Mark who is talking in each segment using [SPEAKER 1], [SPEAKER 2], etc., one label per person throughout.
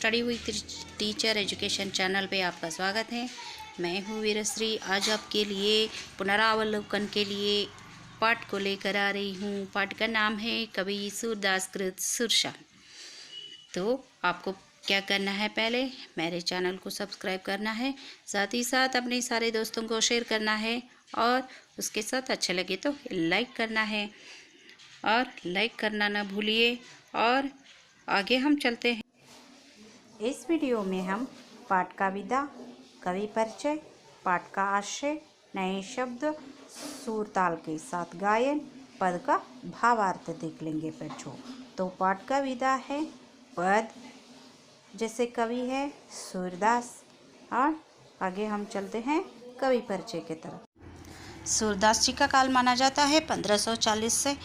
[SPEAKER 1] Study हुई teacher education channel पे आपका स्वागत है। मैं हूँ वीरश्री। आज आपके लिए पुनरावलोकन के लिए पाठ को लेकर आ रही हूँ। पाठ का नाम है कवि सूरदास कृत सुरसा। तो आपको क्या करना है, पहले मेरे चैनल को सब्सक्राइब करना है, साथ ही साथ अपने सारे दोस्तों को शेयर करना है और उसके साथ अच्छा लगे तो लाइक करना है और लाइक करना ना भूलिए। और आगे हम चलते हैं। इस वीडियो में हम पाठ का विधा, कवि परिचय, पाठ का आशय, नए शब्द, सुर ताल के साथ गायन, पद का भावार्थ देख लेंगे बच्चों। तो पाठ का विधा है पद, जैसे कवि है सूरदास। और आगे हम चलते हैं कवि परिचय की तरफ। सूरदास जी का काल माना जाता है 1540 से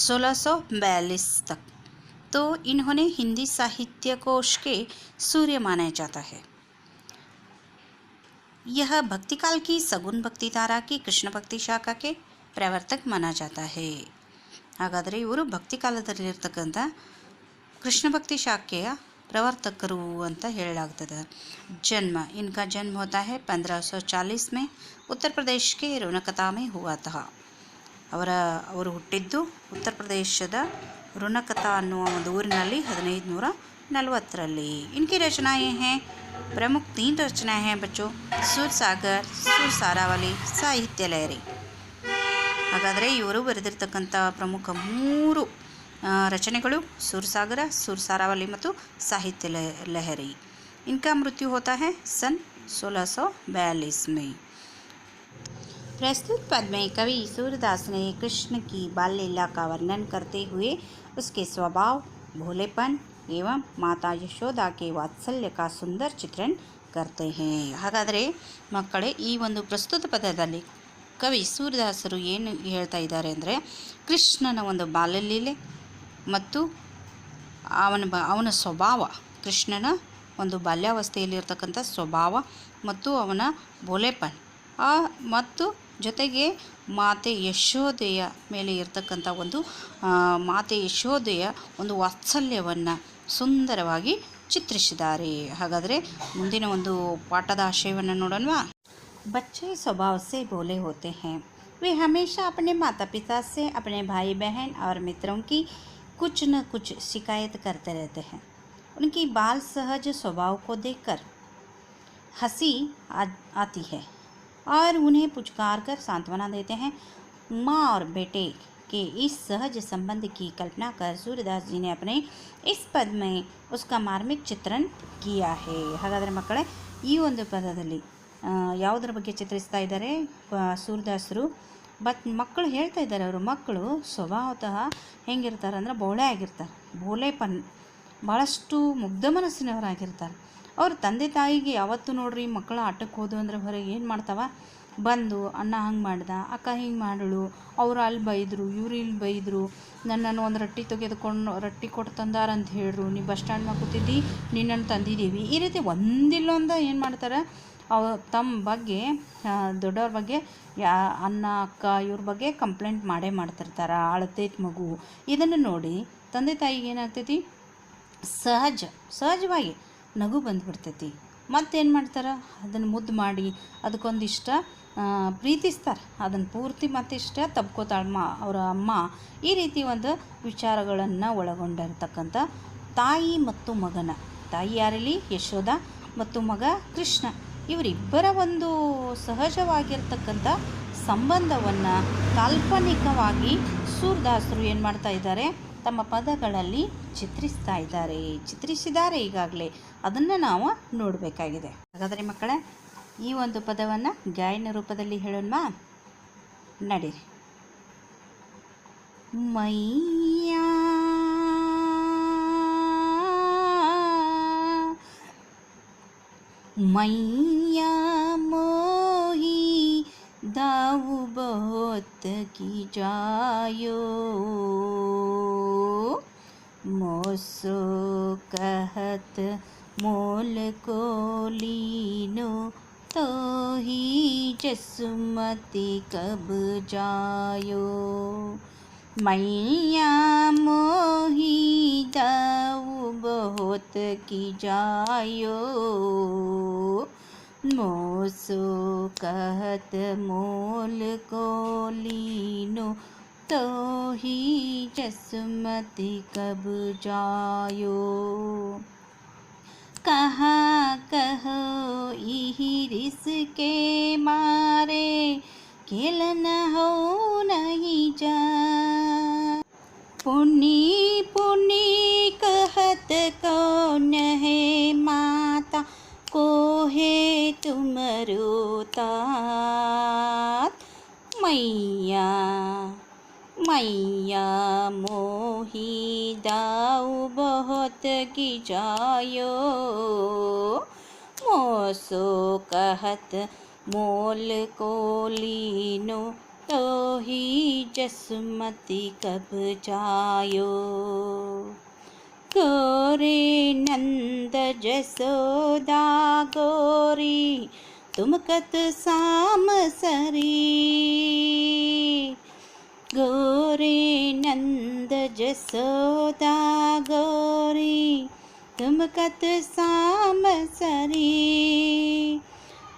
[SPEAKER 1] 1642 तक। तो इन्होंने हिंदी साहित्य कोश के सूर्य माना जाता है। यह भक्तिकाल की सगुण भक्ति धारा की कृष्ण भक्ति शाखा के प्रवर्तक माना जाता है। ಹಾಗಾದರೆ ಇವರು ಭಕ್ತಿ ಕಾಲದಲ್ಲಿರ್ತಕ್ಕಂಥ ಕೃಷ್ಣ ಭಕ್ತಿ ಶಾಖೆಯ ಪ್ರವರ್ತಕರು ಅಂತ ಹೇಳಲಾಗ್ತದೆ। जन्म इनका जन्म होता है 1540 में उत्तर प्रदेश के रोनकता में हुआ था। ಅವರು ಹುಟ್ಟಿದ್ದು ಉತ್ತರ ಪ್ರದೇಶದ ರುನಕತಾ ಅನ್ನುವ ಒಂದು ಊರಿನಲ್ಲಿ 1540ರಲ್ಲಿ। इनकी रचनाएं हैं, प्रमुख 3 रचनाएं हैं बच्चों, सुर सागर, सुर सारावली, साहित्य लहरी। ಹಾಗಾದರೆ ಇವರು ಬರೆದಿರ್ತಕ್ಕಂಥ ಪ್ರಮುಖ 3 रचनेಗಳು सुरसागर, सुर सारावली ಮತ್ತು साहित्य लहरी। इनका मृत्यु होता है सन 1642 में। प्रस्तुत पद में कवि सूरदास ने कृष्ण की बाल लीला का वर्णन करते हुए उसके स्वभाव, भोलेपन एवं माता यशोदा के वात्सल्य का सुंदर चित्रण करते हैं। ಹಾಗಾದರೆ ಮಕ್ಕಳೇ, ಈ ಒಂದು ಪ್ರಸ್ತುತ ಪದದಲ್ಲಿ ಕವಿ ಸೂರದಾಸರು ಏನು ಹೇಳ್ತಾ ಇದ್ದಾರೆ ಅಂದರೆ, ಕೃಷ್ಣನ ಒಂದು ಬಾಲ್ಯಲೀಲೆ ಮತ್ತು ಅವನ ಸ್ವಭಾವ, ಕೃಷ್ಣನ ಒಂದು ಬಾಲ್ಯಾವಸ್ಥೆಯಲ್ಲಿರ್ತಕ್ಕಂಥ ಸ್ವಭಾವ ಮತ್ತು ಅವನ ಭೋಲೆಪನ್ ಮತ್ತು ಜೊತೆಗೆ ಮಾತೆ ಯಶೋದೆಯ ಮೇಲೆ ಇರತಕ್ಕಂಥ ಒಂದು ಮಾತೆ ಯಶೋದೆಯ ಒಂದು ವಾತ್ಸಲ್ಯವನ್ನು ಸುಂದರವಾಗಿ ಚಿತ್ರಿಸಿದ್ದಾರೆ। ಹಾಗಾದರೆ ಮುಂದಿನ ಒಂದು ಪಾಠದ ಆಶಯವನ್ನು ನೋಡೋಣವಾ। बच्चे स्वभाव से भोले होते हैं। वे हमेशा अपने माता पिता से, अपने भाई बहन और मित्रों की कुछ न कुछ शिकायत करते रहते हैं। उनकी बाल सहज स्वभाव को देखकर हंसी आती है और उन्हें पुचकार कर सांत्वना देते हैं। माँ और बेटे के इस सहज संबंध की कल्पना कर सूरदास जी ने अपने इस पद में उसका मार्मिक चित्रण किया है। ಹಾಗಾದರೆ ಮಕ್ಕಳೇ, ಈ ಒಂದು ಪದದಲ್ಲಿ ಯಾವುದರ ಬಗ್ಗೆ ಚಿತ್ರಿಸ್ತಾ ಇದ್ದಾರೆ ಸೂರದಾಸರು? ಮಕ್ಕಳು ಹೇಳ್ತಾ ಇದ್ದಾರೆ, ಅವರು ಮಕ್ಕಳು ಸ್ವಭಾವತಃ ಹೆಂಗಿರ್ತಾರೆ ಅಂದರೆ ಬೋಳೆ ಆಗಿರ್ತಾರೆ, ಬೋಲೆಪನ್, ಭಾಳಷ್ಟು ಮುಗ್ಧ ಮನಸ್ಸಿನವರಾಗಿರ್ತಾರೆ। ಅವ್ರ ತಂದೆ ತಾಯಿಗೆ ಯಾವತ್ತೂ ನೋಡ್ರಿ, ಮಕ್ಕಳು ಆಟಕ್ಕೆ ಹೋದು ಅಂದರೆ ಹೊರಗೆ ಏನು ಮಾಡ್ತಾವ, ಬಂದು ಅಣ್ಣ ಹಂಗೆ ಮಾಡ್ದ, ಅಕ್ಕ ಹಿಂಗೆ ಮಾಡಳು, ಅವರು ಅಲ್ಲಿ ಬೈದರು, ಇವ್ರು ಇಲ್ಲಿ ಬೈದರು, ನನ್ನನ್ನು ಒಂದು ರೊಟ್ಟಿ ಕೊಟ್ಟು ತಂದಾರ ಅಂತ ಹೇಳ್ರು, ನೀ ಬಸ್ ಸ್ಟ್ಯಾಂಡ್ನಾಗ ಕೂತಿದ್ದಿ, ನಿನ್ನನ್ನು ತಂದಿದ್ದೀವಿ, ಈ ರೀತಿ ಒಂದಿಲ್ಲೊಂದ ಏನು ಮಾಡ್ತಾರೆ, ತಮ್ಮ ಬಗ್ಗೆ, ದೊಡ್ಡವ್ರ ಬಗ್ಗೆ, ಅಣ್ಣ ಅಕ್ಕ ಇವ್ರ ಬಗ್ಗೆ ಕಂಪ್ಲೇಂಟ್ ಮಾಡೇ ಮಾಡ್ತಿರ್ತಾರೆ, ಅಳತೈತಿ ಮಗು। ಇದನ್ನು ನೋಡಿ ತಂದೆ ತಾಯಿಗೆ ಏನಾಗ್ತೈತಿ, ಸಹಜವಾಗಿ ನಗು ಬಂದುಬಿಡ್ತೈತಿ। ಮತ್ತೇನು ಮಾಡ್ತಾರೆ, ಅದನ್ನು ಮುದ್ದು ಮಾಡಿ ಅದಕ್ಕೊಂದಿಷ್ಟ ಪ್ರೀತಿಸ್ತಾರೆ, ಅದನ್ನು ಪೂರ್ತಿ ಮತ್ತಿಷ್ಟ ತಬ್ಕೋತಾಳಮ್ಮ ಅವರ ಅಮ್ಮ। ಈ ರೀತಿ ಒಂದು ವಿಚಾರಗಳನ್ನು ಒಳಗೊಂಡಿರ್ತಕ್ಕಂಥ ತಾಯಿ ಮತ್ತು ಮಗನ, ತಾಯಿ ಯಾರಲ್ಲಿ ಯಶೋದ ಮತ್ತು ಮಗ ಕೃಷ್ಣ, ಇವರಿಬ್ಬರ ಒಂದು ಸಹಜವಾಗಿರ್ತಕ್ಕಂಥ ಸಂಬಂಧವನ್ನು ಕಾಲ್ಪನಿಕವಾಗಿ ಸೂರದಾಸರು ಏನು ಮಾಡ್ತಾ ಇದ್ದಾರೆ, ತಮ್ಮ ಪದಗಳಲ್ಲಿ ಚಿತ್ರಿಸಿದ್ದಾರೆ ಈಗಾಗಲೇ, ಅದನ್ನು ನಾವು ನೋಡಬೇಕಾಗಿದೆ। ಹಾಗಾದರೆ ಮಕ್ಕಳೇ, ಈ ಒಂದು ಪದವನ್ನು ಗಾಯನ ರೂಪದಲ್ಲಿ ಹೇಳೋಣ, ನಡೀರಿ। ಮೈಯಾ मैया मोही दाऊ बहुत की जायो, मोसो कहत मोल को लीनो तो ही जसुमती कब जायो। मैया मोही दाऊ बहुत की जायो, मोसो कहत मोल को लीनो, तो ही जसमति कब जायो। कहाँ कहो इही रिस के मारे, खेलन हो नहीं जा। पुनी पुनी कहत कौन है माता, को है तुमरो तात। मैया मैया मोही दाऊ बहुत की जायो, मोसो कहत मोल को लीनो, तो ही जसमति कब जायो। गोरे नंद जसोदा गोरी, तुम कत साम सरी। गोरे नंद जसोदा गोरी, तुम कत साम सरी।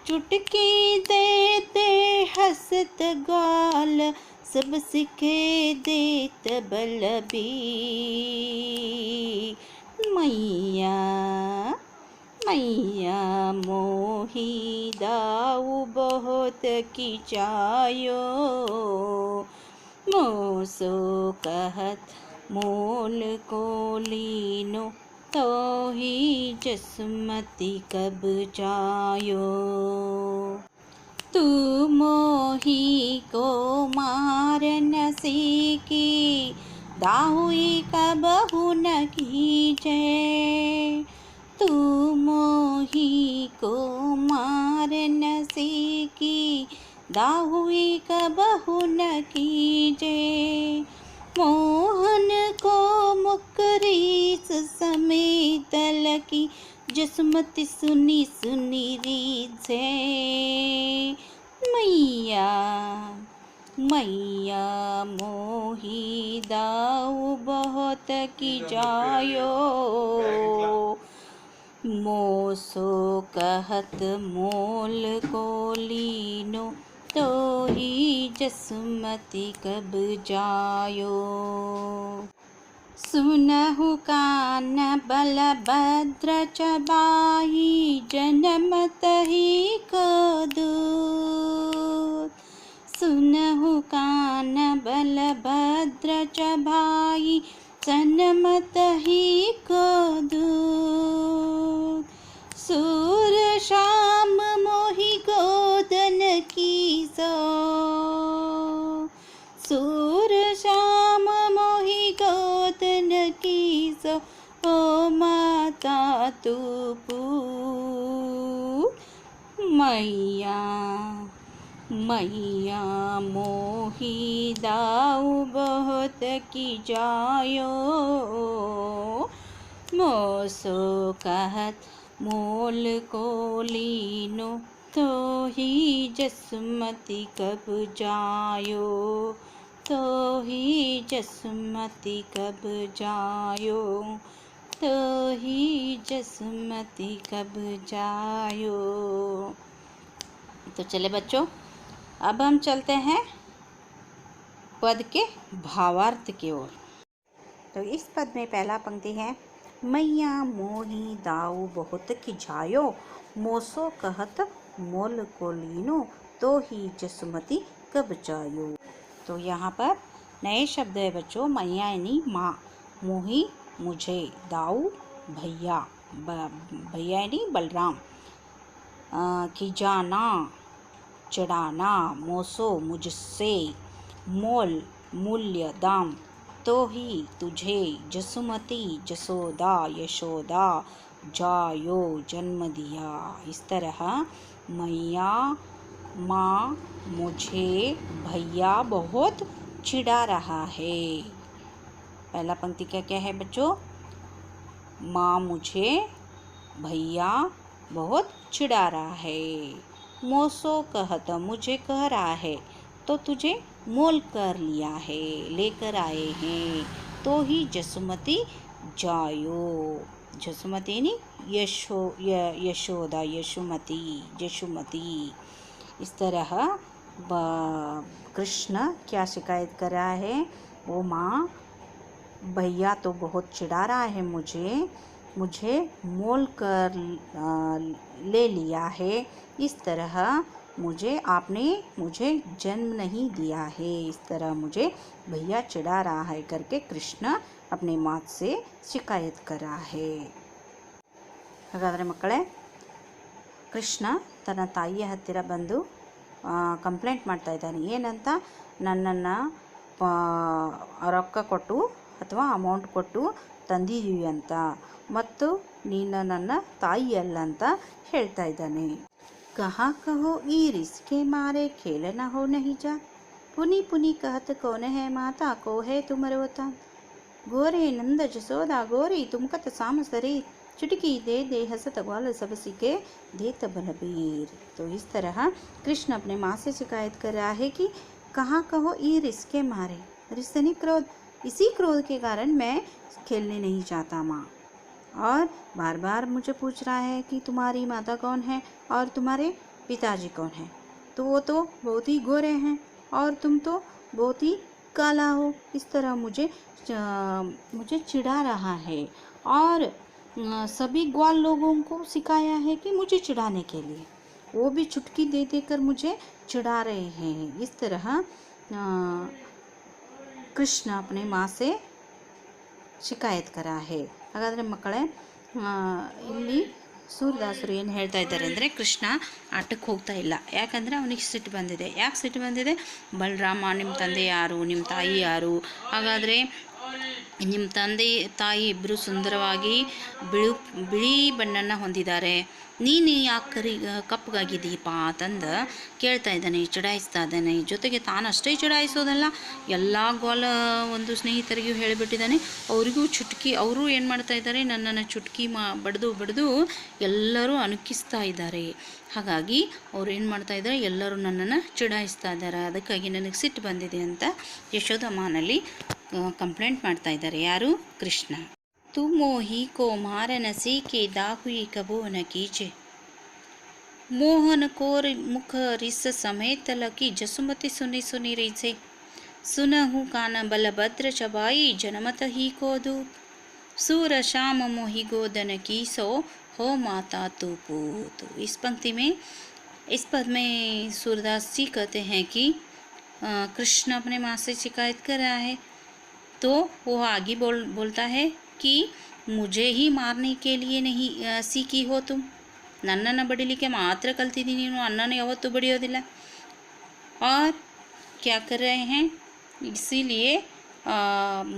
[SPEAKER 1] चुटकी देते हसत ग्वाल, सब सिखे देत बलबी। मैया मैया मोही दाऊ बहुत की जायो, मोसो कहत मोल को लीनो, तो ही जसमति कब जायो। तू मोही को मार न सीकी, दाहुई कबहु न कीजे। तू मोही को मार न सीकी, दाहुई कबहु न कीजे। मोहन को मुकरीस समेत लकी, जसमति सुनी सुनी रीझे। मैया मैया मोही दाऊ बहुत की जायो, मोसो कहत मोल को लीनो, तो ही जसमति कब जायो। सुनहु कान बलभद्र चबाही, जनमत ही को दूत। सुनहु कान बलभद्र चबाही, जनमत ही को दूत। सूर शाम मोहि गोदन की सो, सूर शाम मोहि गोदन की सो। ओ माता तू पूत। मैया मैया मोही दाऊ बहुत की जायो, मोसो कहत मोल को लीनो, तो ही जसमति कब जायो। तो ही जसमति कब जायो, तो ही जसमति कब जायो। तो चले बच्चों, अब हम चलते हैं पद के भावार्थ की ओर। तो इस पद में पहला पंक्ति है, मैया मोही दाऊ बहुत की जायो, मोसो कहत मोल को लीनो, तो ही जसमति कब जायो। तो यहाँ पर नए शब्द है बच्चों। मैया यानी माँ, मोही मुझे, दाऊ भैया, भैया यानी बलराम, खिजाना चढ़ाना, मोसो मुझसे, मोल मूल्य दाम, तो ही तुझे, जसुमती जसोदा यशोदा, जायो जन्म दिया। इस तरह मैया माँ मुझे भैया बहुत चिढ़ा रहा है। पहला पंक्ति क्या क्या है बच्चों? माँ मुझे भैया बहुत चिढ़ा रहा है। मोसो कहत मुझे कह रहा है, तो तुझे मोल कर लिया है, लेकर आए हैं, तो ही जसुमती जायो। जसुमती नहीं यशोदा, यशुमती, जशुमती। इस तरह कृष्ण क्या शिकायत कर रहा है, वो माँ भैया तो बहुत चिढ़ा रहा है मुझे मोल कर ले लिया है। इस तरह आपने मुझे जन्म नहीं दिया है, इस तरह मुझे भैया चिढ़ा रहा है करके कृष्ण अपने माँ से शिकायत कर रहा है। ಹಾಗಾದರೆ ಮಕ್ಕಳೇ, ಕೃಷ್ಣ ತನ್ನ ತಾಯಿಯ ಹತ್ತಿರ ಬಂದು ಕಂಪ್ಲೇಂಟ್ ಮಾಡ್ತಾ ಇದ್ದಾನೆ. ಏನಂತ, ನನ್ನನ್ನು ರೊಕ್ಕ ಕೊಟ್ಟು ಅಥವಾ ಅಮೌಂಟ್ ಕೊಟ್ಟು ತಂದಿದ್ದೀವಿ ಅಂತ, ಮತ್ತು ನೀನು ನನ್ನ ತಾಯಿ ಅಲ್ಲ ಅಂತ ಹೇಳ್ತಾ ಇದ್ದಾನೆ. ಕಹಾ ಕಹೋ ಈ ರಿಸ್ಕೆ ಮಾರೆ ಖೇಲನ ಹೋ ನಹಿ ಜಾ, ಪುನಿ ಪುನಿ ಕಹತ್ ಕೌನ ಹೇ ಮಾತಾ ಕೋ ಹೇ ತುಮರೋ ತಾ, ಗೋರೆ ನಂದ ಜಸೋದಾ ಗೋರಿ ತುಮಕತ ಸಾಮ ಸರಿ, चुटकी दे दे हसत ग्वाल सब सीखे दे बलबीर। तो इस तरह कृष्ण अपने माँ से शिकायत कर रहा है कि कहाँ कहो ये रिस्के मारे, रिश्ते नहीं क्रोध, इसी क्रोध के कारण मैं खेलने नहीं चाहता माँ, और बार बार मुझे पूछ रहा है कि तुम्हारी माता कौन है और तुम्हारे पिताजी कौन है, तो वो तो बहुत ही गोरे हैं और तुम तो बहुत ही काला हो। इस तरह मुझे चिढ़ा रहा है और सभी ग्वाल लोगों को सिखाया है कि मुझे चिढ़ाने के लिए, वो भी चुटकी दे देकर मुझे चिढ़ा रहे हैं। इस तरह कृष्ण अपने माँ से ಶಿಕಾಯತ್ ಕರ ಹೇ. ಹಾಗಾದರೆ ಮಕ್ಕಳೇ, ಇಲ್ಲಿ ಸೂರ್ಯದಾಸರು ಏನು ಹೇಳ್ತಾ ಇದ್ದಾರೆ ಅಂದರೆ, ಕೃಷ್ಣ ಆಟಕ್ಕೆ ಹೋಗ್ತಾ ಇಲ್ಲ, ಯಾಕಂದರೆ ಅವನಿಗೆ ಸಿಟ್ಟು ಬಂದಿದೆ. ಯಾಕೆ ಸಿಟ್ಟು ಬಂದಿದೆ? ಬಲರಾಮ ನಿಮ್ಮ ತಂದೆ ಯಾರು, ನಿಮ್ಮ ತಾಯಿ ಯಾರು? ಹಾಗಾದರೆ ನಿಮ್ಮ ತಂದೆ ತಾಯಿ ಇಬ್ಬರು ಸುಂದರವಾಗಿ ಬಿಳಿ ಬಣ್ಣನ ಹೊಂದಿದ್ದಾರೆ, ನೀನು ಯಾಕೆ ಕಪ್ಪಗಾಗಿದ್ದೀಪ ಅಂತಂದು ಕೇಳ್ತಾ ಇದ್ದಾನೆ, ಚುಡಾಯಿಸ್ತಾ ಇದ್ದಾನೆ. ಜೊತೆಗೆ ತಾನಷ್ಟೇ ಚುಡಾಯಿಸೋದಲ್ಲ, ಎಲ್ಲ ಒಂದು ಸ್ನೇಹಿತರಿಗೂ ಹೇಳಿಬಿಟ್ಟಿದ್ದಾನೆ. ಅವರಿಗೂ ಅವರು ಏನು ಮಾಡ್ತಾ ಇದ್ದಾರೆ, ನನ್ನನ್ನು ಚುಟುಕಿ ಬಡಿದು ಎಲ್ಲರೂ ಅನುಕಿಸ್ತಾ ಇದ್ದಾರೆ. ಹಾಗಾಗಿ ಅವ್ರು ಏನು ಮಾಡ್ತಾ ಇದ್ದಾರೆ, ಎಲ್ಲರೂ ನನ್ನನ್ನು ಚುಡಾಯಿಸ್ತಾ ಇದ್ದಾರೆ, ಅದಕ್ಕಾಗಿ ನನಗೆ ಸಿಟ್ಟು ಬಂದಿದೆ ಅಂತ ಯಶೋದಮ್ಮನಲ್ಲಿ ಕಂಪ್ಲೇಂಟ್ ಮಾಡ್ತಾ ಇದ್ದಾರೆ. ಯಾರು? ಕೃಷ್ಣ. तू मोही को मारनसी के दाहुई कबो न कीजे, मोहन को मुख रिस समेत लकी जसुमती सुनी सुनी रिसे, सुनहु कान बलभद्र चबाई जनमत ही को दूप, सूर श्याम मोही गोदन की सो हो माता तू पूत। इस पंक्ति में, इस पद में सूरदास जी कहते हैं कि कृष्ण अपने माँ से शिकायत कर रहा है, तो वो आगे बोलता है कि मुझे ही मारने के लिए नहीं सीखी हो तुम, ನನ್ನನ್ನು ಬಡಿಲಿಕ್ಕೆ ಮಾತ್ರ ಕಲ್ತಿದ್ದೀನಿ ನೀನು, ಅನ್ನನ ಯಾವತ್ತೂ ಬಡಿಯೋದಿಲ್ಲ. और क्या कर रहे हैं, इसीलिए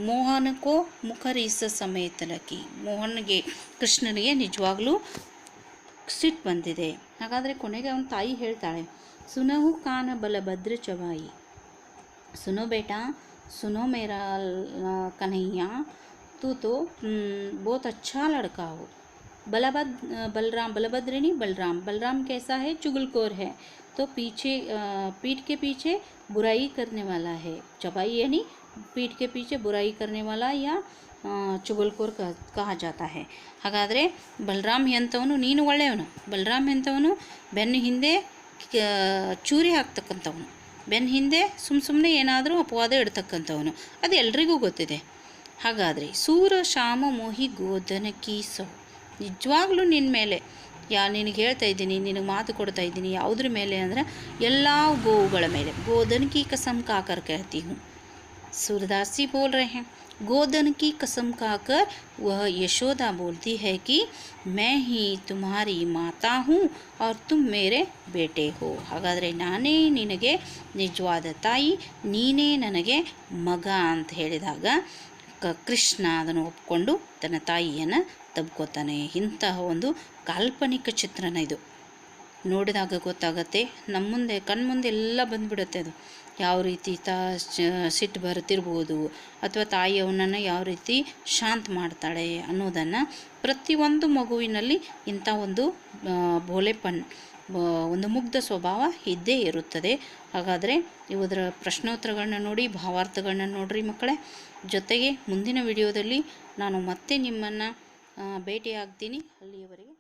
[SPEAKER 1] ಮೋಹನ ಕೋ ಮುಖರಿಸ ಸಮೇತ ಲಕಿ, ಮೋಹನ್ಗೆ ಕೃಷ್ಣನಿಗೆ ನಿಜವಾಗ್ಲೂ ಸಿಟ್ಟು ಬಂದಿದೆ. ಹಾಗಾದರೆ ಕೊನೆಗೆ ಅವನ ತಾಯಿ ಹೇಳ್ತಾಳೆ, ಸುನಹು ಕಾನ ಬಲಭದ್ರ ಚವಾಯಿ, ಸುನೋ ಬೇಟಾ, सुनो मेरा कन्हैया, तू तो बहुत अच्छा लड़का हो। बलभद्र नहीं बलराम कैसा है? चुगलखोर है, तो पीठ के पीछे बुराई करने वाला है। चबाई यानी पीठ के पीछे बुराई करने वाला या चुगलखोर कहा जाता है. ಹಾಗಾದರೆ ಬಲರಾಮ್ ಎಂಥವನು, ನೀನು ಒಳ್ಳೆಯವನು. ಬಲರಾಮ್ ಎಂಥವನು, ಬೆನ್ನ ಹಿಂದೆ ಚೂರಿ ಹಾಕ್ತಕ್ಕಂಥವನು, ಬೆನ್ನ ಹಿಂದೆ ಸುಮ್ಮನೆ ಏನಾದರೂ ಅಪವಾದ ಇಡ್ತಕ್ಕಂಥವನು, ಅದು ಎಲ್ರಿಗೂ ಗೊತ್ತಿದೆ. ಹಾಗಾದರೆ ಸೂರ ಶ್ಯಾಮ ಮೋಹಿ ಗೋಧನ ಕೀಸೋ, ನಿಜವಾಗ್ಲೂ ನಿನ್ನ ಮೇಲೆ ನಿನಗೆ ಹೇಳ್ತಾ ಇದ್ದೀನಿ, ನಿನಗೆ ಮಾತು ಕೊಡ್ತಾ ಇದ್ದೀನಿ. ಯಾವುದ್ರ ಮೇಲೆ ಅಂದರೆ ಎಲ್ಲ ಗೋವುಗಳ ಮೇಲೆ. ಗೋಧನ್ ಕಿ ಕಸಮ್ ಕಾಕರ್ कहती हूँ, सूरदास जी बोल रहे हैं. गोधन की कसम खाकर वह यशोदा बोलती है कि मैं ही तुम्हारी माता हूँ और तुम मेरे बेटे हो. ಹಾಗಾದರೆ ನಾನೇ ನಿನಗೆ ನಿಜವಾದ ತಾಯಿ, ನೀನೇ ನನಗೆ ಮಗ ಅಂತ ಹೇಳಿದಾಗ ಕೃಷ್ಣ ಅದನ್ನು ಒಪ್ಕೊಂಡು ತನ್ನ ತಾಯಿಯನ್ನು ತಬ್ಕೋತಾನೆ. ಇಂತಹ ಒಂದು ಕಾಲ್ಪನಿಕ ಚಿತ್ರಣ ಇದು. ನೋಡಿದಾಗ ಗೊತ್ತಾಗತ್ತೆ, ನಮ್ಮ ಮುಂದೆ ಕಣ್ಮುಂದೆ ಎಲ್ಲ ಬಂದುಬಿಡುತ್ತೆ. ಅದು ಯಾವ ರೀತಿ ಸಿಟ್ಟು ಬರ್ತಿರ್ಬೋದು, ಅಥವಾ ತಾಯಿ ಅವನನ್ನು ಯಾವ ರೀತಿ ಶಾಂತ ಮಾಡ್ತಾಳೆ ಅನ್ನೋದನ್ನು ಪ್ರತಿಯೊಂದು ಮಗುವಿನಲ್ಲಿ ಇಂಥ ಒಂದು ಭೋಲೆಪನ್ ಒಂದು ಮುಗ್ಧ ಸ್ವಭಾವ ಇದ್ದೇ ಇರುತ್ತದೆ. ಹಾಗಾದರೆ ಇವರ ಪ್ರಶ್ನೋತ್ತರಗಳನ್ನ ನೋಡಿ, ಭಾವಾರ್ಥಗಳನ್ನ ನೋಡ್ರಿ ಮಕ್ಕಳೇ. ಜೊತೆಗೆ ಮುಂದಿನ ವಿಡಿಯೋದಲ್ಲಿ ನಾನು ಮತ್ತೆ ನಿಮ್ಮನ್ನು ಭೇಟಿಯಾಗ್ತೀನಿ. ಅಲ್ಲಿಯವರೆಗೆ